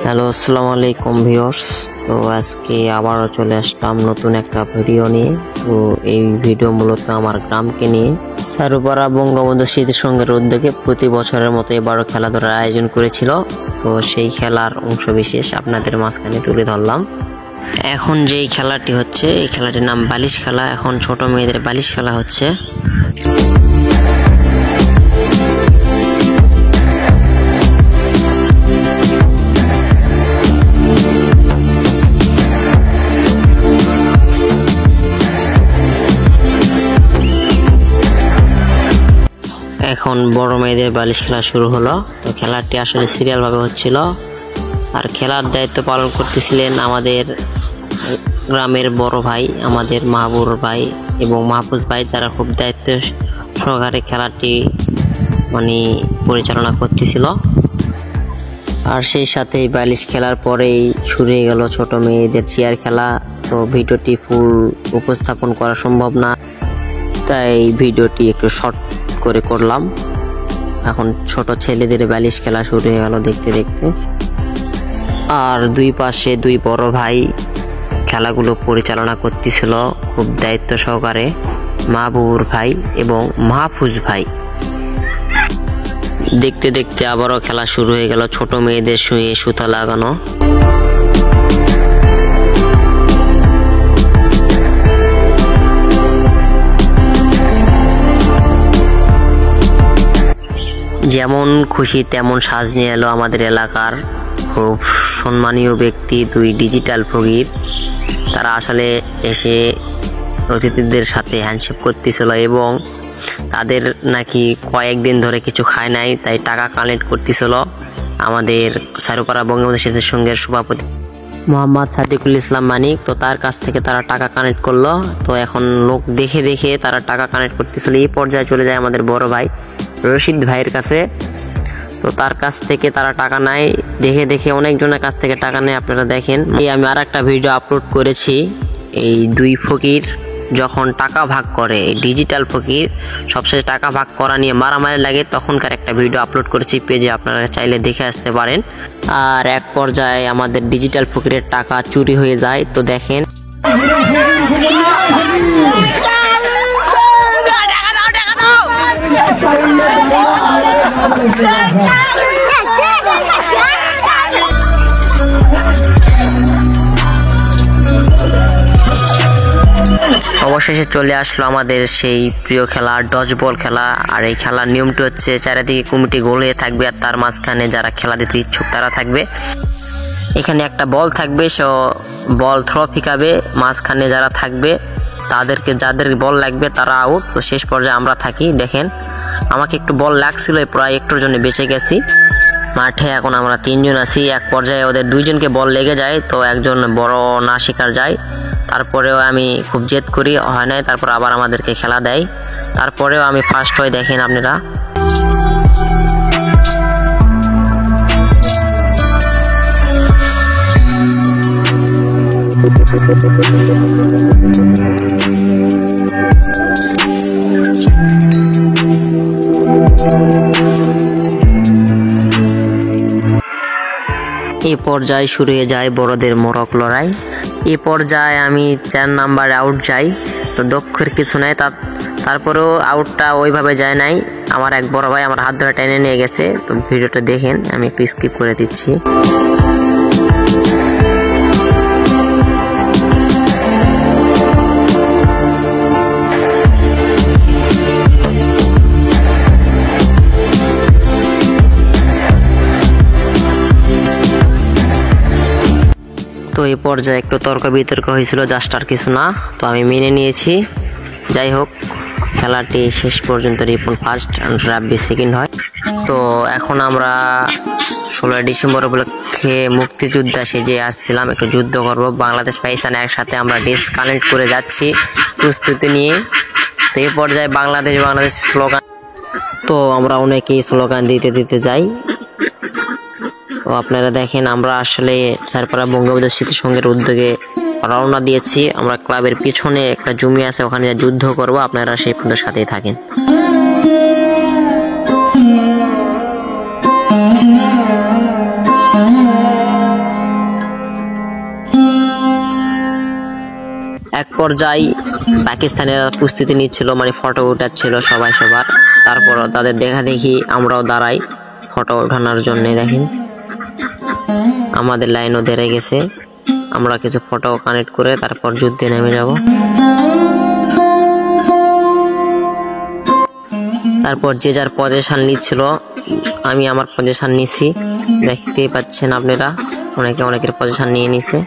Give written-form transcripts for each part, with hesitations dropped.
Hello, আসসালামু আলাইকুম viewers. তো আজকে আবারও চলে আসলাম নতুন একটা ভিডিও নিয়ে। তো এই ভিডিও মূলত আমার গ্রামকে নিয়ে। সারুপাড়া বঙ্গবন্ধু স্মৃতি সংঘের উদ্যোগে প্রতি বছরের মতো এবারও খেলাধুলার আয়োজন করেছিল। তো সেই খেলার অংশ বিশেষ আপনাদের মাঝখানে তুলে ধরলাম। এখন যেই খেলাটি হচ্ছে, এই খেলাটির নাম বালিশ খেলা। এখন ছোট মেয়েদের বালিশ খেলা হচ্ছে। এখন বড় মেয়েদের বালিশ খেলা শুরু হলো। তো খেলাটি আসলে সিরিয়াল ভাবে হচ্ছিল, আর খেলার দায়িত্ব পালন করতেছিলেন আমাদের গ্রামের বড় ভাই, আমাদের মাহবুর ভাই এবং মাহফুজ ভাই। তারা খুব দায়িত্ব সহকারে খেলাটি পরিচালনা করতেছিল। আর সেই সাথে বালিশ খেলার পরেই শুরু হয়ে গেল ছোট মেয়েদের চেয়ার খেলা। তো ভিডিওটি ফুল উপস্থাপন করা সম্ভব না, তাই ভিডিওটি একটু শর্ট করে করলাম। এখন ছোট ছেলেদের বালিশ খেলা শুরু হয়ে গেল দেখতে দেখতে। আর দুই পাশে দুই বড় ভাই খেলাগুলো পরিচালনা করতেছিল খুব দায়িত্ব সহকারে, মাহবুর ভাই এবং মাহফুজ ভাই। দেখতে দেখতে আবারও খেলা শুরু হয়ে গেল ছোট মেয়েদের শুয়ে সুতা লাগানো। যেমন খুশি তেমন সাজ নিয়ে এলো আমাদের এলাকার খুব সম্মানীয় ব্যক্তি, দুই ডিজিটাল ফকির। তারা আসলে এসে অতিথিদের সাথে হ্যান্ডশেক করতেছিল এবং তাদের নাকি কয়েকদিন ধরে কিছু খায় নাই, তাই টাকা কালেক্ট করতেছিল আমাদের সারুপাড়া বঙ্গবন্ধু স্মৃতি সংঘের সভাপতি মোহাম্মদ সাদিকুল ইসলাম মানিক। তো তার কাছ থেকে তারা টাকা কানেক্ট করলো। তো এখন লোক দেখে দেখে তারা টাকা কানেক্ট করতেছিল। এই পর্যায়ে চলে যায় আমাদের বড় ভাই রশিদ ভাইয়ের কাছে। তো তার কাছ থেকে তারা টাকা নেয়, দেখে দেখে অনেকজনের কাছ থেকে টাকা নেয়। আপনারা দেখেন, আমি আর একটা ভিডিও আপলোড করেছি। এই দুই ফকির যখন টাকা ভাগ করে, ডিজিটাল ফকির সবশেষে টাকা ভাগ করা নিয়ে মারামারি লাগে, তখনকার একটা ভিডিও আপলোড করেছি পেজে, আপনারা চাইলে দেখে আসতে পারেন। আর এক পর্যায়ে আমাদের ডিজিটাল ফকিরের টাকা চুরি হয়ে যায়। তো দেখেন, অবশেষে চলে আসলো আমাদের সেই প্রিয় খেলা ডজ বল খেলা। আর এই খেলার নিয়মটি হচ্ছে, চারিদিকে কমিটি গোল হয়ে থাকবে আর তার মাঝখানে যারা খেলা দিতে ইচ্ছুক তারা থাকবে। এখানে একটা বল থাকবে, সে বল থ্রো ফিকাবে, মাঝখানে যারা থাকবে তাদেরকে, যাদের বল লাগবে তারা আউট। তো শেষ পর্যায়ে আমরা থাকি। দেখেন, আমাকে একটু বল লাগছিল, প্রায় একটুর জন্য বেঁচে গেছি। মাঠে এখন আমরা তিনজন আছি। এক পর্যায়ে ওদের দুইজনকে বল লেগে যায়, তো একজন বড় না শিকার যায়। তারপরেও আমি খুব জেদ করি, হয় নাই। তারপর আবার আমাদেরকে খেলা দেয়, তারপরেও আমি ফার্স্ট হই। দেখেন আপনারা, এই পর্যায়ে শুরু হয়ে যায় বড়দের মোরক লড়াই। এই পর্যায়ে আমি 4 নাম্বারে আউট যাই। তো দক্ষের কিছু নাই, তারপরেও আউটটা ওইভাবে যায় নাই। আমার এক বড় ভাই আমার হাত ধরে টেনে নিয়ে গেছে। তো ভিডিওটা দেখেন, আমি একটু স্কিপ করে দিচ্ছি। তো এই পর্যায়ে একটু তর্ক বিতর্ক হয়েছিল, জাস্ট আর কিছু না। তো আমি মেনে নিয়েছি। যাই হোক, খেলাটি শেষ পর্যন্ত রিপন ফার্স্ট আর রাব্বি সেকেন্ড হয়। তো এখন আমরা 16 ডিসেম্বর উপলক্ষে মুক্তিযোদ্ধা সেজে আসছিলাম, একটু যুদ্ধ করব। বাংলাদেশ পাকিস্তান একসাথে আমরা ড্রেস কালেক্ট করে যাচ্ছি প্রস্তুতি নিয়ে। তো এই পর্যায়ে বাংলাদেশ বাংলাদেশ স্লোগান, তো আমরা অনেকেই স্লোগান দিতে দিতে যাই। তো আপনারা দেখেন, আমরা আসলে সারুপাড়া বঙ্গবন্ধু স্মৃতি সংঘের উদ্যোগে রওনা দিয়েছি। আমরা ক্লাবের পিছনে একটা জমি আছে, ওখানে যুদ্ধ করব। আপনারা সেই পর্যন্ত সাথেই থাকেন। পর্যায়ে পাকিস্তানিরা প্রস্তুতি নিচ্ছিল, মানে ফটো উঠাচ্ছিল সবাই সবার। তারপর তাদের দেখা দেখি আমরাও দাঁড়াই ফটো ওঠানোর জন্য। দেখেন আমাদের লাইনও ধরে গেছে, আমরা কিছু ফটো কানেক্ট করে তারপর যুদ্ধে নেমে যাব। তারপর যে যার পজিশন নিচ্ছিল, আমি আমার পজিশন নিছি, দেখতেই পাচ্ছেন আপনারা। অনেকের পজিশন নিয়ে নিছে,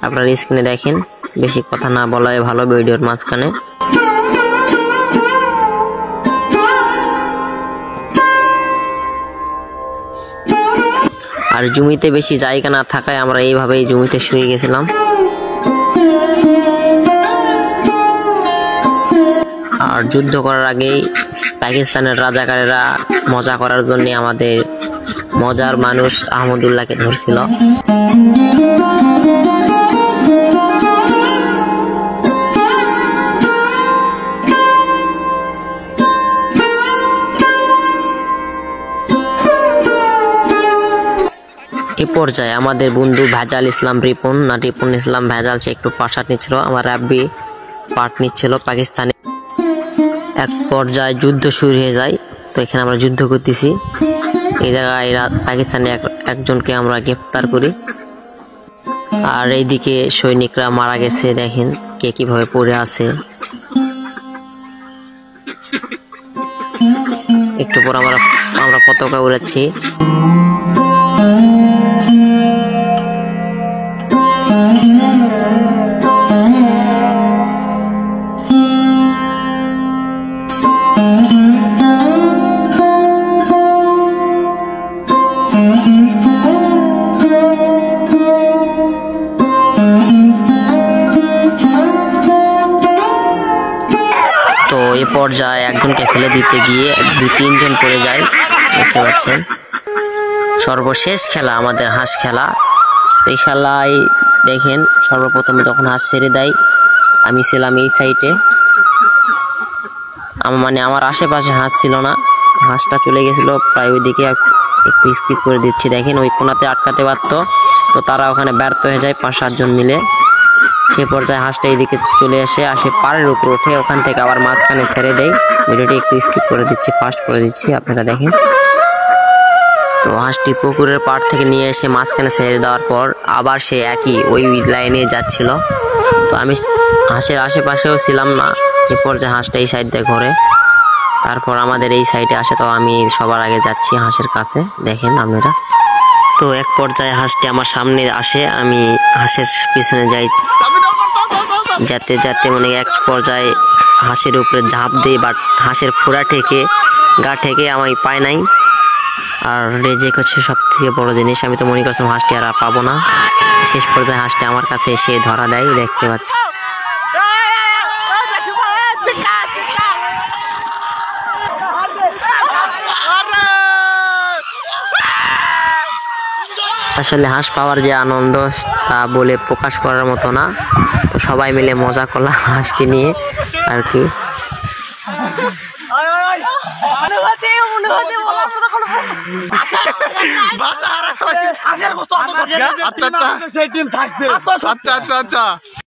আপনারা স্ক্রিনে দেখেন। বেশি কথা না বলাই ভালো ভিডিওর মাঝখানে। আর জমিতে বেশি জায়গা না থাকায় আমরা এইভাবেই জমিতে শুয়ে গেছিলাম। আর যুদ্ধ করার আগেই পাকিস্তানের রাজাকারেরা মজা করার জন্য আমাদের মজার মানুষ আহমদুল্লাহকে ধরছিল। এ পর্যায়ে আমাদের বন্ধু ভেজাল ইসলাম রিপন ইসলাম ভেজাল, সে একটু পাশাট নিচ্ছিল, আমার রাব্বি পাট নিচ্ছিল পাকিস্তানে। এক পর্যায়ে যুদ্ধ শুরু হয়ে যায়। তো এখানে আমরা যুদ্ধ করতেছি, এই জায়গায় পাকিস্তানে একজনকে আমরা গ্রেফতার করি। আর এইদিকে সৈনিকরা মারা গেছে, দেখেন কে কিভাবে পড়ে আছে। একটু পর আমরা পতাকা উড়াচ্ছি। তো এই পর্যায়ে একজনকে ফেলে দিতে গিয়ে 2-3 জন পড়ে যায়, দেখতে পাচ্ছেন। সর্বশেষ খেলা আমাদের হাঁস খেলা। এই খেলায় দেখেন সর্বপ্রথমে যখন হাঁস ছেড়ে দেয়, আমি ছিলাম এই সাইডে, মানে আমার আশেপাশে হাঁস ছিল না, হাঁসটা চলে গেছিল প্রায় ওইদিকে। একটু স্কিপ করে দিচ্ছি, দেখেন ওই কোনাতে আটকাতে পারতো, তো তারা ওখানে ব্যর্থ হয়ে যায় 5-7 জন মিলে। সে পর্যায়ে হাঁসটা এইদিকে চলে আসে পাড়ের উপর উঠে, ওখান থেকে আবার মাঝখানে ছেড়ে দেয়। ভিডিওটি একটু স্কিপ করে দিচ্ছি, ফাস্ট করে দিচ্ছি, আপনারা দেখেন। তো হাঁসটি পুকুরের পাড় থেকে নিয়ে এসে মাঝখানে ছেড়ে দেওয়ার পর আবার সে একই ওই লাইনে যাচ্ছিল। তো আমি হাঁসের আশেপাশেও ছিলাম না। এ পর্যায়ে হাঁসটা এই সাইড দিয়ে ঘোরে, তারপর আমাদের এই সাইডে আসে। তো আমি সবার আগে যাচ্ছি হাঁসের কাছে, দেখেন আপনারা। তো এক পর্যায়ে হাঁসটি আমার সামনে আসে, আমি হাঁসের পিছনে যাই, যেতে মানে এক পর্যায়ে হাঁসের উপরে ঝাঁপ দিই, বাট হাঁসের ফোড়া গা ঠেকে আমি পাই নাই। আর রেজেক হচ্ছে সব থেকে বড় জিনিস, আমি তো মনে করছিলাম হাঁসটি আর পাবো না। শেষ পর্যায়ে হাঁসটি আমার কাছে এসে ধরা দেয়, দেখতে পাচ্ছি। আসলে হাঁস পাওয়ার যে আনন্দ তা বলে প্রকাশ করার মতো না। তো সবাই মিলে মজা করলাম হাঁসকে নিয়ে আর কি। আচ্ছা